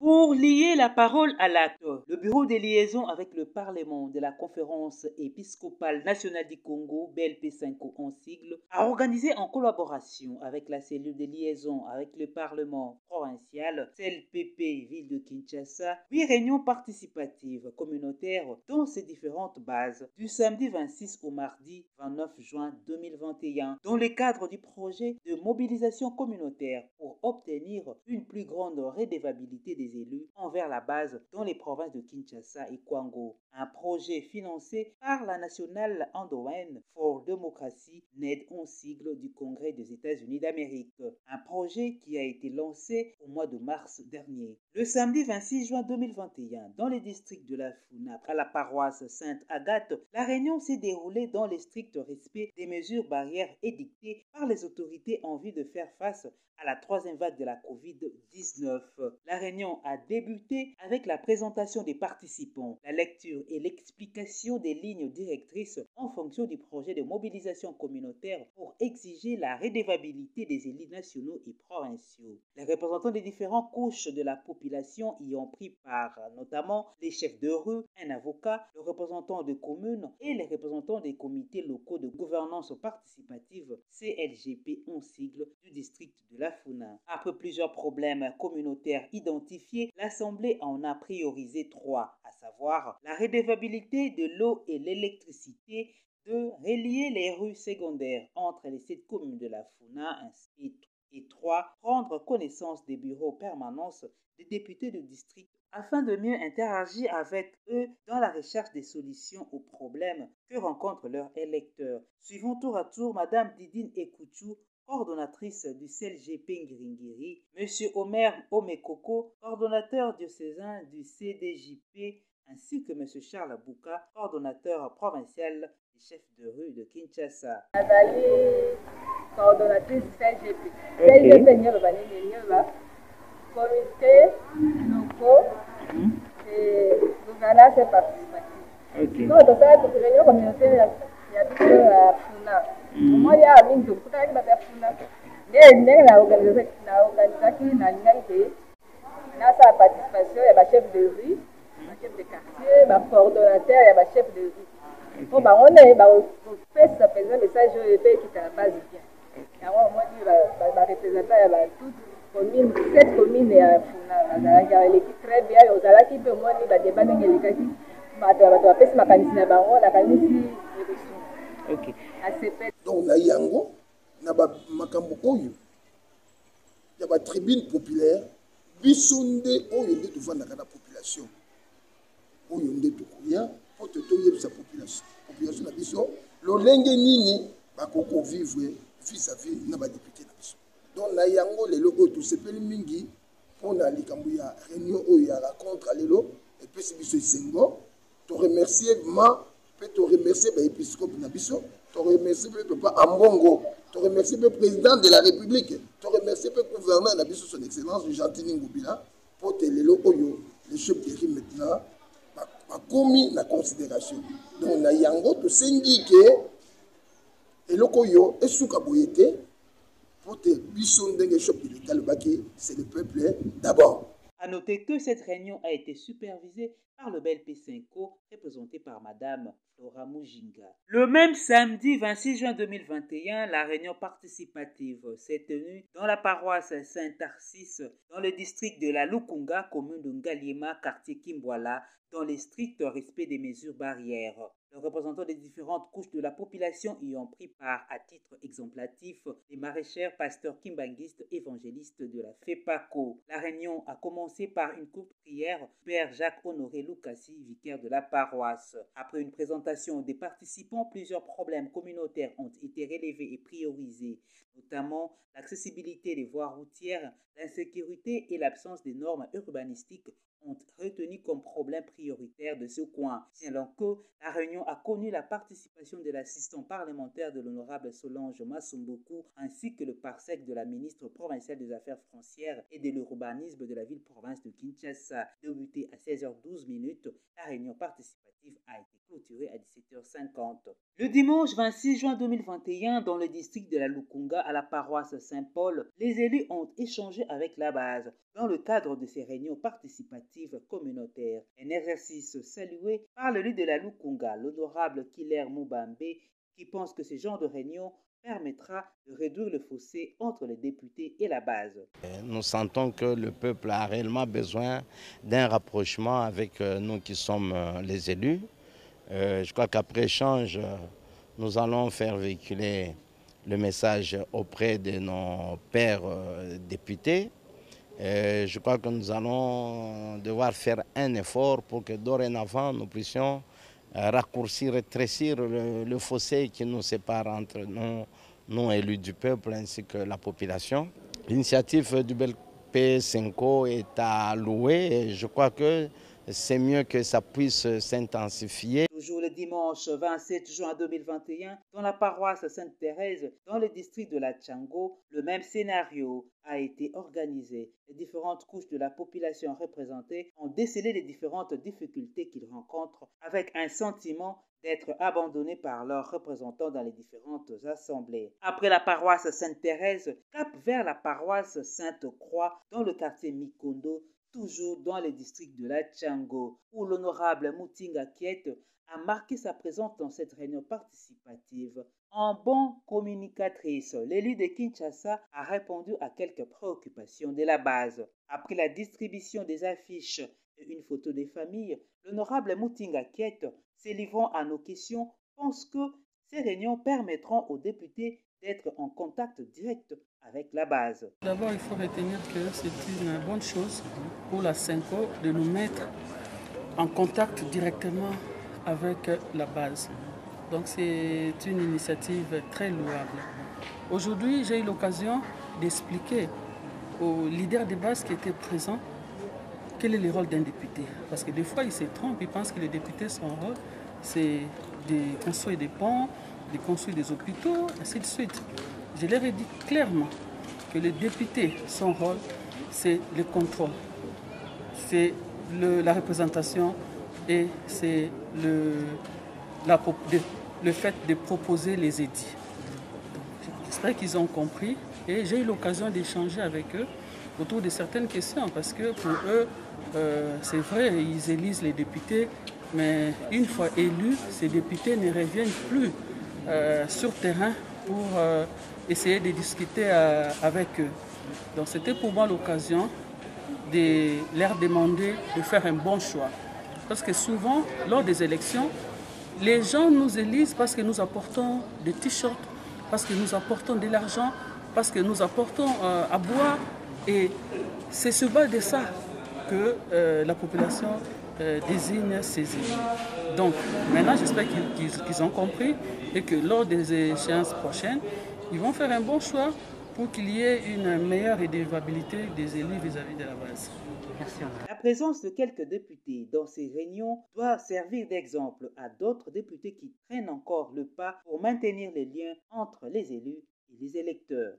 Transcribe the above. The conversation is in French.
Pour lier la parole à l'acte, le Bureau des liaisons avec le Parlement de la Conférence épiscopale nationale du Congo, BLP5 en sigle, a organisé en collaboration avec la cellule de liaison avec le Parlement provincial, CLPP Ville de Kinshasa, 8 réunions participatives communautaires dans ses différentes bases du samedi 26 au mardi 29 juin 2021 dans le cadre du projet de mobilisation communautaire pour obtenir une plus grande redevabilité des élus envers la base dans les provinces de Kinshasa et Kwango. Un projet financé par la National Endowment for Democracy, NED en sigle du Congrès des États-Unis d'Amérique. Un projet qui a été lancé au mois de mars dernier. Le samedi 26 juin 2021, dans les districts de la Funa, à la paroisse Sainte-Agathe, la réunion s'est déroulée dans le strict respect des mesures barrières édictées par les autorités en vue de faire face à la troisième vague de la COVID-19. La réunion a débuté avec la présentation des participants, la lecture et l'explication des lignes directrices en fonction du projet de mobilisation communautaire pour exiger la redevabilité des élus nationaux et provinciaux. Les représentants des différentes couches de la population y ont pris part, notamment les chefs de rue, un avocat, le représentant de communes et les représentants des comités locaux de gouvernance participative CLGP en sigle du district de la Funa. Après plusieurs problèmes communautaires identifiés, l'Assemblée en a priorisé 3, à savoir la redevabilité de l'eau et l'électricité, de relier les rues secondaires entre les 7 communes de la Funa et 3, prendre connaissance des bureaux permanents des députés de district afin de mieux interagir avec eux dans la recherche des solutions aux problèmes que rencontrent leurs électeurs. Suivons tour à tour Madame Didine Ekouchou, coordonnatrice du CLGP Ngringiri, M. Omer Omekoko, coordonnateur diocésain du CDJP, ainsi que M. Charles Bouka, coordonnateur provincial des chefs de rue de Kinshasa. Coordonnatrice CLGP. CLGP, comité locaux et gouvernance participative. Donc, dans cette réunion communautaire, il y a tout à Funa. Moi, il y a un minute, tout à l'heure, Funa. Il y a une organisation qui n'a sa participation, il y a un chef de rue, un chef de quartier, un coordonnateur, il y a un chef de rue. Bon, on fait ça, par exemple, message qui est à la base bien. Et moi, je représentant, il y a toute commune, 7 communes et Funa. L'équipe très bien, aux ala qui peut moi, il débat de l'électricité. Donc, na yango, na ba makambo oyo, ya ba tribune populaire, bisonde oyo nde tuvanda kana population. Oyo nde tukoya, poto toyebisa population. Population na biso, lolenge nini bakoko vivre vis-à-vis na ba député na biso. Donc na yango lelo oyo to sepeli mingi pona likambo ya réunion oyo ya rencontre lelo et puis c'est biso isengo. To remercier ma peut te remercier ba épiscope na biso, te remercier le papa Ambongo, te remercier le président de la République, te remercier le gouverneur na biso son excellence Gentini Ngobila pour te lelo oyo les chefs de rue maintenant ba commis na considération. Donc na yango to sengi ke eloko yo esuka boyete pour te biso ndenge chef de l'État le baki c'est le peuple d'abord. À noter que cette réunion a été supervisée par le BLP5 représenté par Madame Flora Mujinga. Le même samedi 26 juin 2021, la réunion participative s'est tenue dans la paroisse Saint-Tarsis, dans le district de la Lukunga, commune de Ngaliema, quartier Kimbwala, dans le strict respect des mesures barrières. Les représentants des différentes couches de la population y ont pris part à titre exemplatif, les maraîchères, pasteurs kimbanguistes, évangélistes de la FEPACO. La réunion a commencé par une courte prière, Père Jacques-Honoré Lucassi, vicaire de la paroisse. Après une présentation des participants, plusieurs problèmes communautaires ont été relevés et priorisés, notamment l'accessibilité des voies routières, l'insécurité et l'absence des normes urbanistiques ont retenu comme problème prioritaire de ce coin. Selon que la réunion a connu la participation de l'assistant parlementaire de l'honorable Solange Massumbuku ainsi que le parsec de la ministre provinciale des Affaires foncières et de l'urbanisme de la ville-province de Kinshasa. Débutée à 16h12, la réunion participative a été clôturée à 17h50. Le dimanche 26 juin 2021, dans le district de la Lukunga, à la paroisse Saint-Paul, les élus ont échangé avec la base dans le cadre de ces réunions participatives communautaires. Un exercice salué par le leader de la Lukunga, l'honorable Killer Mubambe, qui pense que ce genre de réunion permettra de réduire le fossé entre les députés et la base. Nous sentons que le peuple a réellement besoin d'un rapprochement avec nous qui sommes les élus. Je crois qu'après échange, nous allons faire véhiculer le message auprès de nos pairs députés. Je crois que nous allons devoir faire un effort pour que dorénavant nous puissions raccourcir, rétrécir le fossé qui nous sépare entre nous élus du peuple ainsi que la population. L'initiative du BELP5 est à louer et je crois que c'est mieux que ça puisse s'intensifier. Toujours le dimanche 27 juin 2021, dans la paroisse Sainte-Thérèse, dans le district de la Tchango, le même scénario a été organisé. Les différentes couches de la population représentées ont décelé les différentes difficultés qu'ils rencontrent avec un sentiment d'être abandonnés par leurs représentants dans les différentes assemblées. Après la paroisse Sainte-Thérèse, cap vers la paroisse Sainte-Croix dans le quartier Mikondo, toujours dans le district de la Tchango, où l'honorable Mutinga Kiet a marqué sa présence dans cette réunion participative. En bonne communicatrice, l'élu de Kinshasa a répondu à quelques préoccupations de la base. Après la distribution des affiches et une photo des familles, l'honorable Mutinga Kiet, se livrant à nos questions, pense que ces réunions permettront aux députés d'être en contact direct avec la base. D'abord, il faut retenir que c'est une bonne chose pour la Senko de nous mettre en contact directement avec la base. Donc c'est une initiative très louable. Aujourd'hui, j'ai eu l'occasion d'expliquer aux leaders des bases qui étaient présents quel est le rôle d'un député. Parce que des fois, ils se trompent, ils pensent que le député, son rôle, c'est de construire des ponts, de construire des hôpitaux, ainsi de suite. Je leur ai dit clairement que le député, son rôle, c'est le contrôle, c'est la représentation et c'est le fait de proposer les édits. J'espère qu'ils ont compris et j'ai eu l'occasion d'échanger avec eux autour de certaines questions parce que pour eux, c'est vrai, ils élisent les députés, mais une fois élus, ces députés ne reviennent plus sur terrain pour essayer de discuter avec eux. Donc c'était pour moi l'occasion de leur demander de faire un bon choix. Parce que souvent, lors des élections, les gens nous élisent parce que nous apportons des t-shirts, parce que nous apportons de l'argent, parce que nous apportons à boire. Et c'est sur base de ça que la population désigne ses élus. Donc maintenant, j'espère qu'ils ont compris et que lors des échéances prochaines, ils vont faire un bon choix pour qu'il y ait une meilleure redevabilité des élus vis-à-vis de la base. La présence de quelques députés dans ces réunions doit servir d'exemple à d'autres députés qui traînent encore le pas pour maintenir les liens entre les élus et les électeurs.